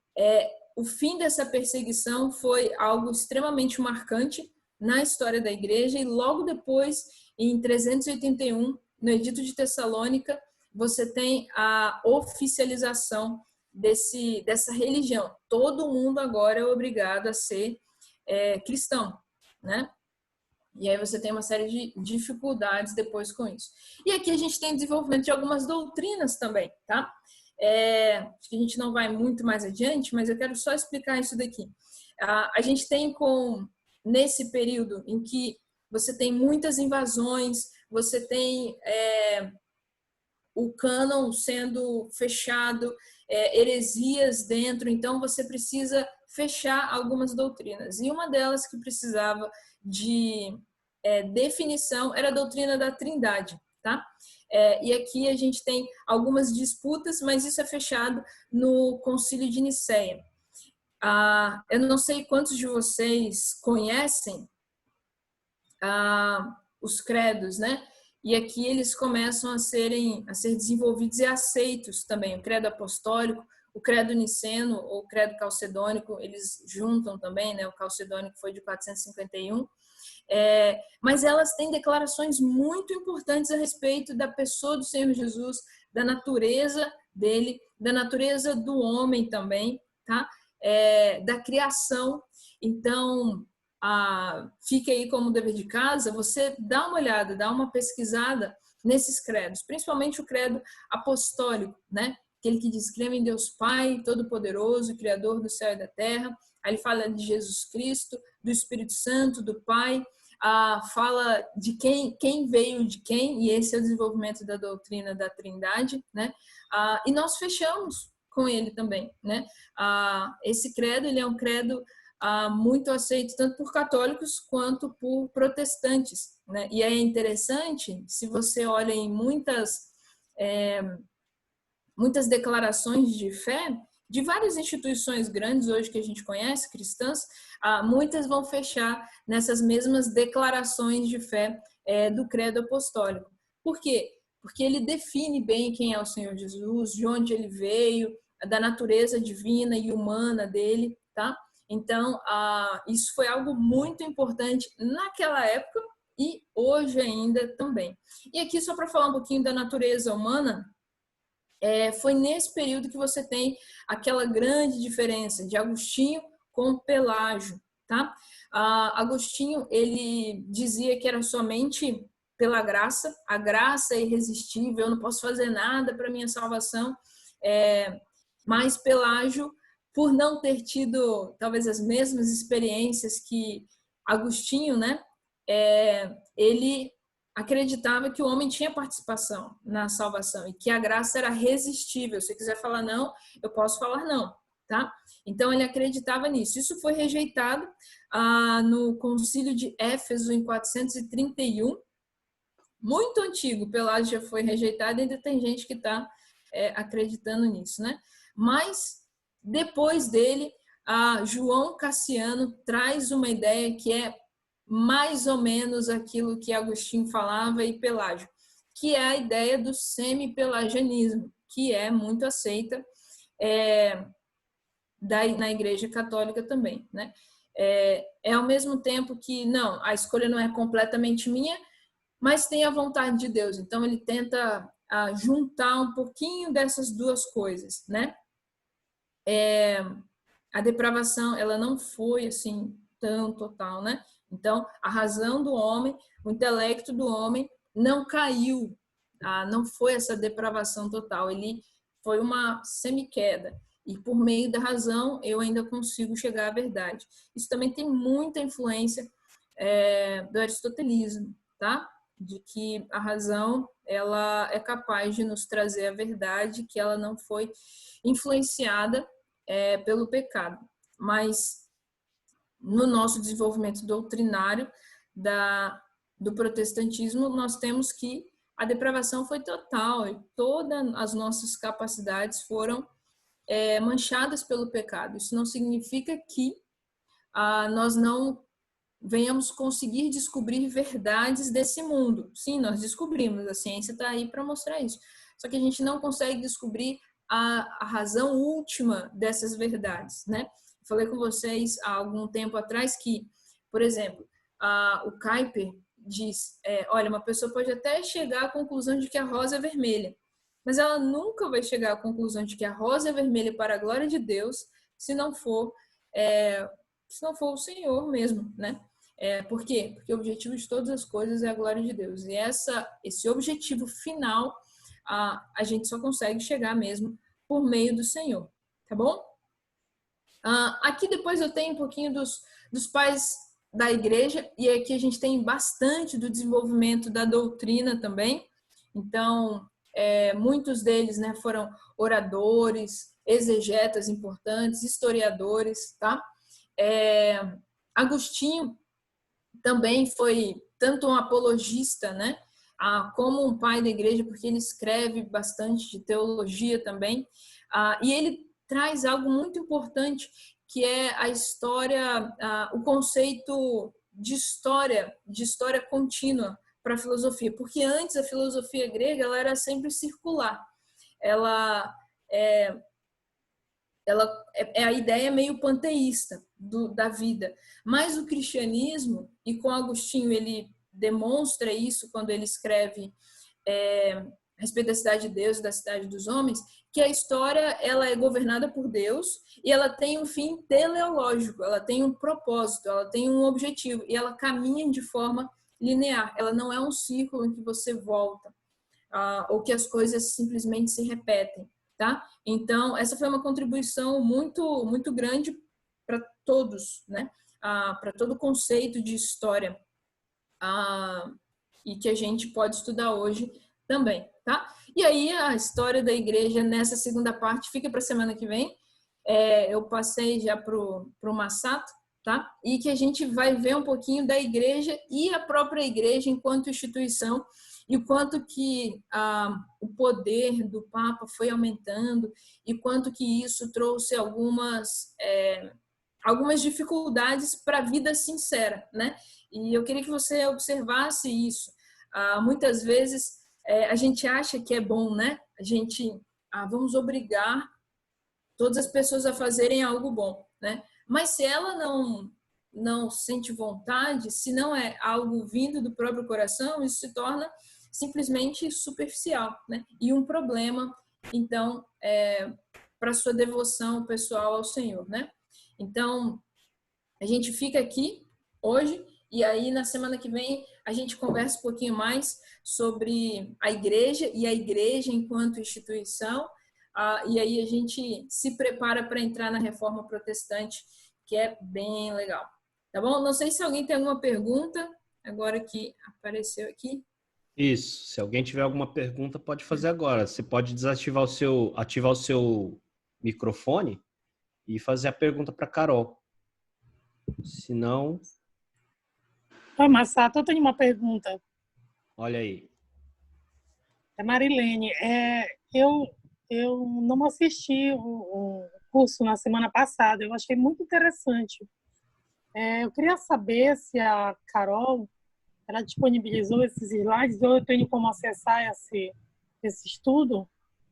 o fim dessa perseguição foi algo extremamente marcante na história da igreja, e logo depois, em 381, no Edito de Tessalônica, você tem a oficialização dessa religião. Todo mundo agora é obrigado a ser cristão, né? E aí você tem uma série de dificuldades depois com isso. E aqui a gente tem desenvolvimento de algumas doutrinas também, tá? Acho que a gente não vai muito mais adiante, mas eu quero só explicar isso daqui. A gente tem nesse período em que você tem muitas invasões, você tem o cânon sendo fechado, heresias dentro, então você precisa fechar algumas doutrinas. E uma delas que precisava de definição era a doutrina da Trindade, tá? E aqui a gente tem algumas disputas, mas isso é fechado no Concílio de Nicéia. Eu não sei quantos de vocês conhecem os credos, né? E aqui eles começam a ser desenvolvidos e aceitos também. O credo apostólico, o credo niceno ou credo calcedônico, eles juntam também, né? O calcedônico foi de 451. Mas elas têm declarações muito importantes a respeito da pessoa do Senhor Jesus, da natureza dele, da natureza do homem também, tá? Da criação. Então, fica aí como dever de casa, você dá uma olhada, dá uma pesquisada nesses credos, principalmente o credo apostólico, né? Aquele que diz: creme em Deus Pai, Todo-Poderoso, Criador do céu e da terra. Aí ele fala de Jesus Cristo, do Espírito Santo, do Pai, fala de quem veio de quem, e esse é o desenvolvimento da doutrina da Trindade, né? E nós fechamos com ele também, né? Esse credo, ele é um credo muito aceito tanto por católicos quanto por protestantes, né? E é interessante, se você olha em muitas declarações de fé de várias instituições grandes hoje que a gente conhece, cristãs, muitas vão fechar nessas mesmas declarações de fé do credo apostólico. Por quê? Porque ele define bem quem é o Senhor Jesus, de onde ele veio, da natureza divina e humana dele, tá? Então, isso foi algo muito importante naquela época e hoje ainda também. E aqui, só para falar um pouquinho da natureza humana, foi nesse período que você tem aquela grande diferença de Agostinho com Pelágio, tá? Agostinho, ele dizia que era somente pela graça, a graça é irresistível, eu não posso fazer nada para minha salvação, mas Pelágio, por não ter tido talvez as mesmas experiências que Agostinho, né? Ele acreditava que o homem tinha participação na salvação e que a graça era resistível. Se quiser falar não, eu posso falar não, tá? Então ele acreditava nisso. Isso foi rejeitado no Concílio de Éfeso em 431, muito antigo. Pelágio já foi rejeitado e ainda tem gente que está acreditando nisso, né? Mas depois dele, João Cassiano traz uma ideia que é mais ou menos aquilo que Agostinho falava e Pelágio, que é a ideia do semi-pelagianismo, que é muito aceita na Igreja Católica também, né? Ao mesmo tempo que, não, a escolha não é completamente minha, mas tem a vontade de Deus. Então, ele tenta juntar um pouquinho dessas duas coisas, né? a depravação, ela não foi assim tão total, né? Então, a razão do homem, o intelecto do homem não caiu, não foi essa depravação total, ele foi uma semi-queda. E por meio da razão, eu ainda consigo chegar à verdade. Isso também tem muita influência do aristotelismo, tá? De que a razão, ela é capaz de nos trazer a verdade, que ela não foi influenciada pelo pecado. Mas no nosso desenvolvimento doutrinário do protestantismo, nós temos que a depravação foi total e todas as nossas capacidades foram manchadas pelo pecado. Isso não significa que nós não venhamos conseguir descobrir verdades desse mundo. Sim, nós descobrimos, a ciência está aí para mostrar isso. Só que a gente não consegue descobrir a razão última dessas verdades, né? Falei com vocês há algum tempo atrás que, por exemplo, o Kuyper diz, olha, uma pessoa pode até chegar à conclusão de que a rosa é vermelha, mas ela nunca vai chegar à conclusão de que a rosa é vermelha para a glória de Deus se não for o Senhor mesmo, né? Por quê? Porque o objetivo de todas as coisas é a glória de Deus. E esse objetivo final, a gente só consegue chegar mesmo por meio do Senhor, tá bom? Aqui depois eu tenho um pouquinho dos pais da igreja, e aqui a gente tem bastante do desenvolvimento da doutrina também. Então, muitos deles, né, foram oradores, exegetas importantes, historiadores, tá? Agostinho também foi tanto um apologista, né, como um pai da igreja, porque ele escreve bastante de teologia também, e ele traz algo muito importante, que é a história, o conceito de história contínua para a filosofia, porque antes a filosofia grega ela era sempre circular, ela é a ideia meio panteísta da vida. Mas o cristianismo, e com Agostinho ele demonstra isso quando ele escreve a respeito da cidade de Deus e da cidade dos homens, que a história ela é governada por Deus e ela tem um fim teleológico, ela tem um propósito, ela tem um objetivo e ela caminha de forma linear. Ela não é um círculo em que você volta ou que as coisas simplesmente se repetem. Tá? Então, essa foi uma contribuição muito, muito grande para todos, né? Para todo o conceito de história e que a gente pode estudar hoje também, tá? E aí, a história da igreja nessa segunda parte fica para a semana que vem. Eu passei já para o Massato, tá? E que a gente vai ver um pouquinho da igreja e a própria igreja enquanto instituição e o quanto que o poder do Papa foi aumentando e quanto que isso trouxe algumas dificuldades para a vida sincera, né? E eu queria que você observasse isso. Muitas vezes a gente acha que é bom, né? A gente vamos obrigar todas as pessoas a fazerem algo bom, né? Mas se ela não sente vontade, se não é algo vindo do próprio coração, isso se torna simplesmente superficial, né? E um problema, então, para sua devoção pessoal ao Senhor, né? Então, a gente fica aqui hoje e aí na semana que vem a gente conversa um pouquinho mais sobre a igreja e a igreja enquanto instituição, e aí a gente se prepara para entrar na reforma protestante, que é bem legal. Tá bom? Não sei se alguém tem alguma pergunta, agora que apareceu aqui. Isso. Se alguém tiver alguma pergunta, pode fazer agora. Você pode ativar o seu microfone e fazer a pergunta para Carol. Se não... Oi, Massato, eu tenho uma pergunta. Olha aí. É Marilene. Eu não assisti o curso na semana passada. Eu achei muito interessante. Eu queria saber se a Carol ela disponibilizou esses slides ou eu tenho como acessar esse estudo.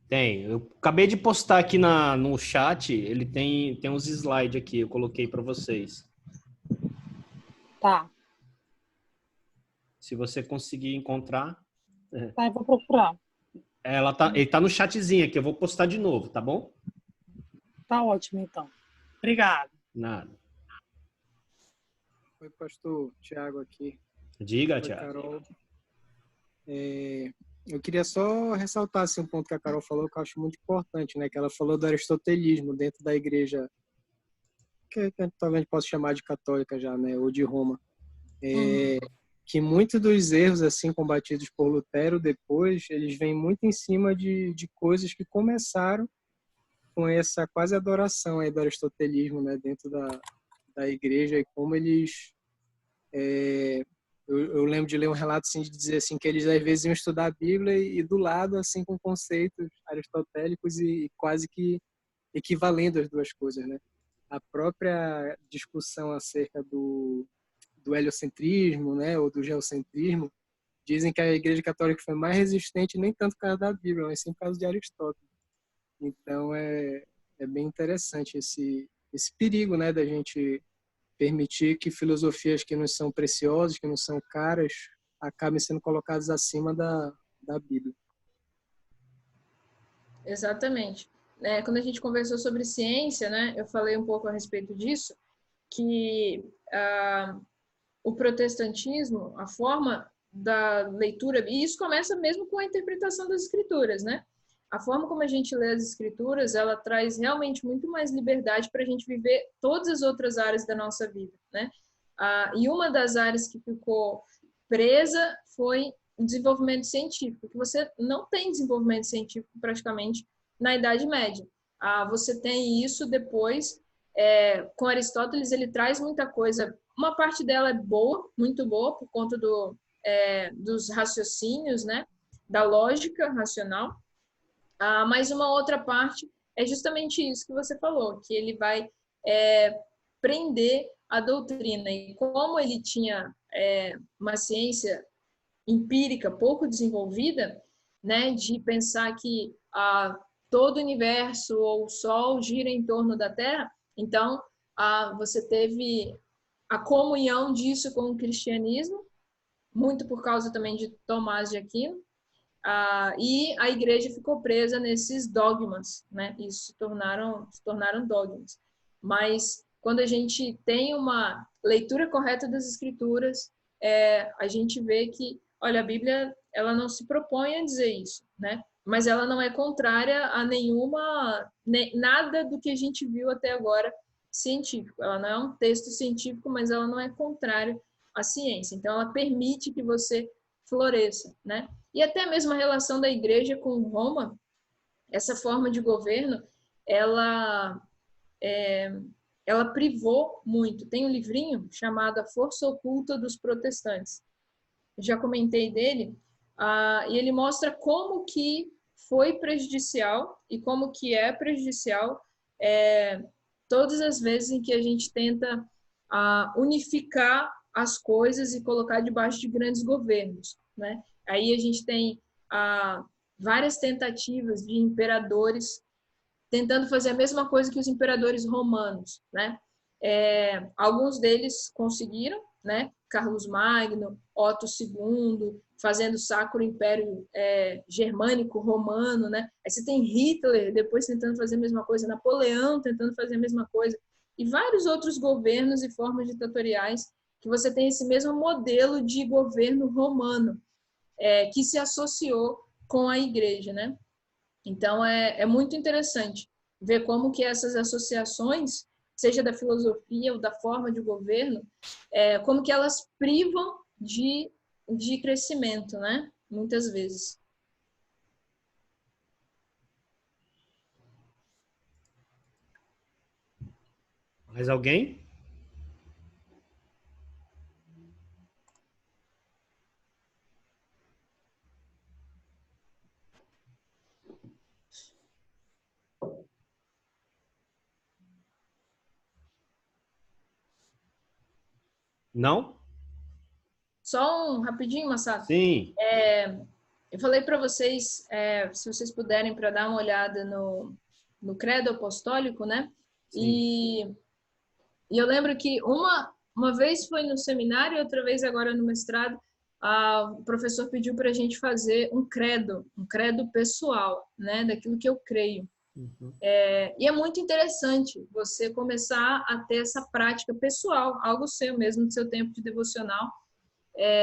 Tem. Eu acabei de postar aqui no chat. Ele tem uns slides aqui. Eu coloquei para vocês. Tá. Se você conseguir encontrar... Tá, eu vou procurar. Ele tá no chatzinho aqui. Eu vou postar de novo, tá bom? Tá ótimo, então. Obrigado. Nada. Oi, pastor Tiago aqui. Diga, Oi, Tiago. Carol. Eu queria só ressaltar assim, um ponto que a Carol falou que eu acho muito importante, né? Que ela falou do aristotelismo dentro da igreja, que talvez a gente possa chamar de católica já, né? Ou de Roma. Que muitos dos erros assim combatidos por Lutero depois, eles vêm muito em cima de coisas que começaram com essa quase adoração aí do aristotelismo, né? Dentro da igreja, e como eles... Eu lembro de ler um relato assim, de dizer assim, que eles às vezes iam estudar a Bíblia e do lado assim com conceitos aristotélicos e quase que equivalendo as duas coisas, né? A própria discussão acerca do heliocentrismo, né, ou do geocentrismo, dizem que a Igreja Católica foi mais resistente nem tanto por causa da Bíblia, mas sim por causa de Aristóteles. Então é bem interessante esse perigo, né, da gente permitir que filosofias que não são preciosas, que não são caras, acabem sendo colocadas acima da Bíblia. Exatamente. Quando a gente conversou sobre ciência, né, eu falei um pouco a respeito disso, que o protestantismo, a forma da leitura, e isso começa mesmo com a interpretação das escrituras, né? A forma como a gente lê as escrituras, ela traz realmente muito mais liberdade para a gente viver todas as outras áreas da nossa vida, né? E uma das áreas que ficou presa foi o desenvolvimento científico, que você não tem desenvolvimento científico praticamente na Idade Média. Você tem isso depois, com Aristóteles, ele traz muita coisa, uma parte dela é boa, muito boa, por conta dos raciocínios, né? Da lógica racional, mas uma outra parte é justamente isso que você falou, que ele vai prender a doutrina. E como ele tinha uma ciência empírica pouco desenvolvida, né, de pensar que todo o universo ou o Sol gira em torno da Terra, então você teve a comunhão disso com o cristianismo, muito por causa também de Tomás de Aquino, e a igreja ficou presa nesses dogmas, né? Isso se tornaram dogmas. Mas quando a gente tem uma leitura correta das escrituras, a gente vê que, olha, a Bíblia, ela não se propõe a dizer isso, né? Mas ela não é contrária a nada do que a gente viu até agora científico. Ela não é um texto científico, mas ela não é contrária à ciência. Então, ela permite que você floresça, né? E até mesmo a relação da igreja com Roma, essa forma de governo, ela privou muito. Tem um livrinho chamado A Força Oculta dos Protestantes. Já comentei dele, e ele mostra como que foi prejudicial e como que é prejudicial todas as vezes em que a gente tenta unificar as coisas e colocar debaixo de grandes governos, né? Aí a gente tem várias tentativas de imperadores tentando fazer a mesma coisa que os imperadores romanos, né? Alguns deles conseguiram, né? Carlos Magno, Otto II, fazendo o Sacro Império Germânico Romano, né? Aí você tem Hitler depois tentando fazer a mesma coisa, Napoleão tentando fazer a mesma coisa, e vários outros governos e formas ditatoriais que você tem esse mesmo modelo de governo romano, que se associou com a igreja, né? Então, é muito interessante ver como que essas associações, seja da filosofia ou da forma de governo, como que elas privam de crescimento, né? Muitas vezes. Mais alguém? Não? Só um rapidinho, Masato. Sim. Eu falei para vocês, se vocês puderem, para dar uma olhada no Credo Apostólico, né? E eu lembro que uma vez foi no seminário, outra vez agora no mestrado, o professor pediu para a gente fazer um credo pessoal, né? Daquilo que eu creio. Uhum. E é muito interessante você começar a ter essa prática pessoal, algo seu mesmo, do seu tempo de devocional,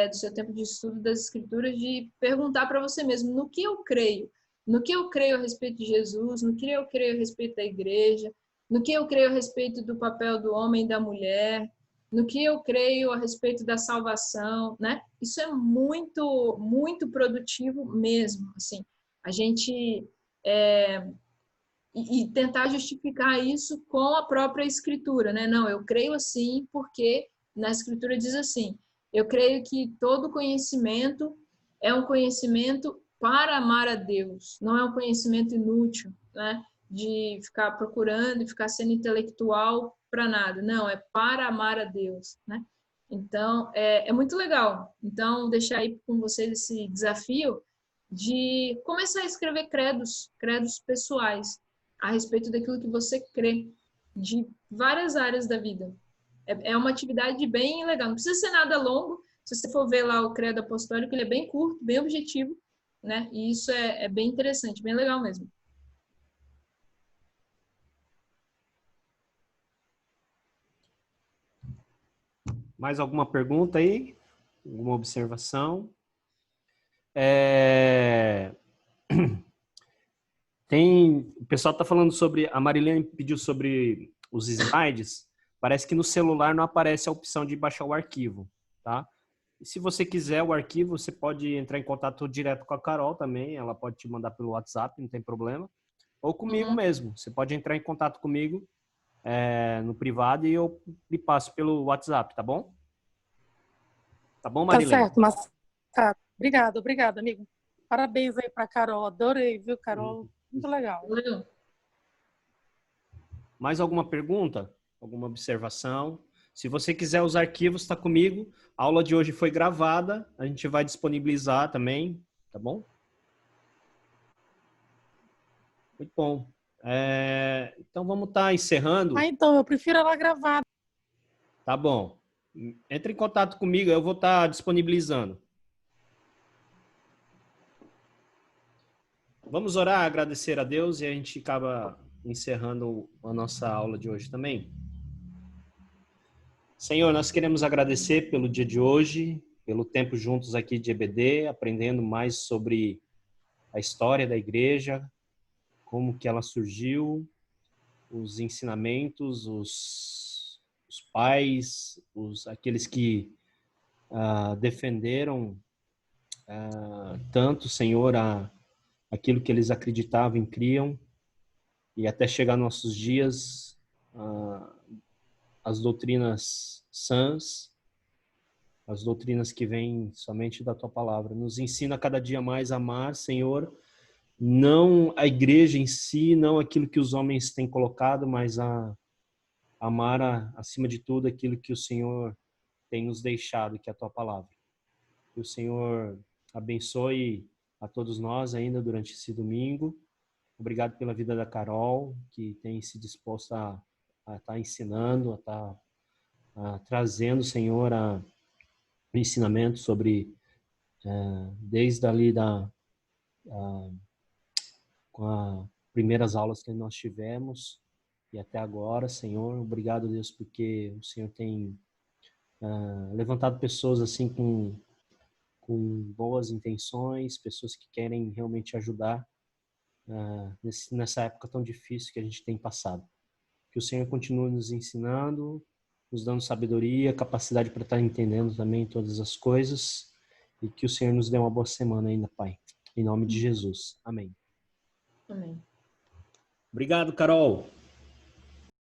do seu tempo de estudo das Escrituras, de perguntar para você mesmo no que eu creio. No que eu creio a respeito de Jesus, no que eu creio a respeito da igreja, no que eu creio a respeito do papel do homem e da mulher, no que eu creio a respeito da salvação, né? Isso é muito, muito produtivo mesmo, assim. A gente e tentar justificar isso com a própria escritura, né? Não, eu creio assim porque na escritura diz assim. Eu creio que todo conhecimento é um conhecimento para amar a Deus, não é um conhecimento inútil, né? De ficar procurando e ficar sendo intelectual para nada. Não, é para amar a Deus, né? Então, é muito legal. Então, deixar aí com vocês esse desafio de começar a escrever credos pessoais, a respeito daquilo que você crê, de várias áreas da vida. É uma atividade bem legal. Não precisa ser nada longo. Se você for ver lá o credo apostólico, ele é bem curto, bem objetivo, né? E isso é bem interessante, bem legal mesmo. Mais alguma pergunta aí? Alguma observação? O pessoal está falando sobre, a Marilene pediu sobre os slides, parece que no celular não aparece a opção de baixar o arquivo, tá? E se você quiser o arquivo, você pode entrar em contato direto com a Carol também, ela pode te mandar pelo WhatsApp, não tem problema, ou comigo mesmo, você pode entrar em contato comigo no privado e eu lhe passo pelo WhatsApp, tá bom? Tá bom, Tá Marilene? certo, mas tá. Obrigada, amigo. Parabéns aí pra Carol. Adorei, viu, Carol? Muito legal. Valeu. Mais alguma pergunta? Alguma observação? Se você quiser os arquivos, está comigo. A aula de hoje foi gravada. A gente vai disponibilizar também, tá bom? Muito bom. Então vamos estar encerrando. Então, eu prefiro ela gravada. Tá bom. Entre em contato comigo, eu vou estar disponibilizando. Vamos orar, agradecer a Deus e a gente acaba encerrando a nossa aula de hoje também. Senhor, nós queremos agradecer pelo dia de hoje, pelo tempo juntos aqui de EBD, aprendendo mais sobre a história da igreja, como que ela surgiu, os ensinamentos, os pais, aqueles que defenderam tanto, Senhor, aquilo que eles acreditavam e criam, e até chegar nossos dias, as doutrinas sãs, as doutrinas que vêm somente da Tua Palavra. Nos ensina cada dia mais a amar, Senhor, não a igreja em si, não aquilo que os homens têm colocado, mas a amar acima de tudo aquilo que o Senhor tem nos deixado, que é a Tua Palavra. Que o Senhor abençoe a todos nós ainda durante esse domingo. Obrigado pela vida da Carol, que tem se disposto a estar ensinando, a estar trazendo, Senhor, o ensinamento sobre, desde ali com as primeiras aulas que nós tivemos e até agora, Senhor. Obrigado, Deus, porque o Senhor tem levantado pessoas assim com boas intenções, pessoas que querem realmente ajudar nessa época tão difícil que a gente tem passado. Que o Senhor continue nos ensinando, nos dando sabedoria, capacidade para estar entendendo também todas as coisas, e que o Senhor nos dê uma boa semana ainda, Pai. Em nome de Jesus. Amém. Amém. Obrigado, Carol.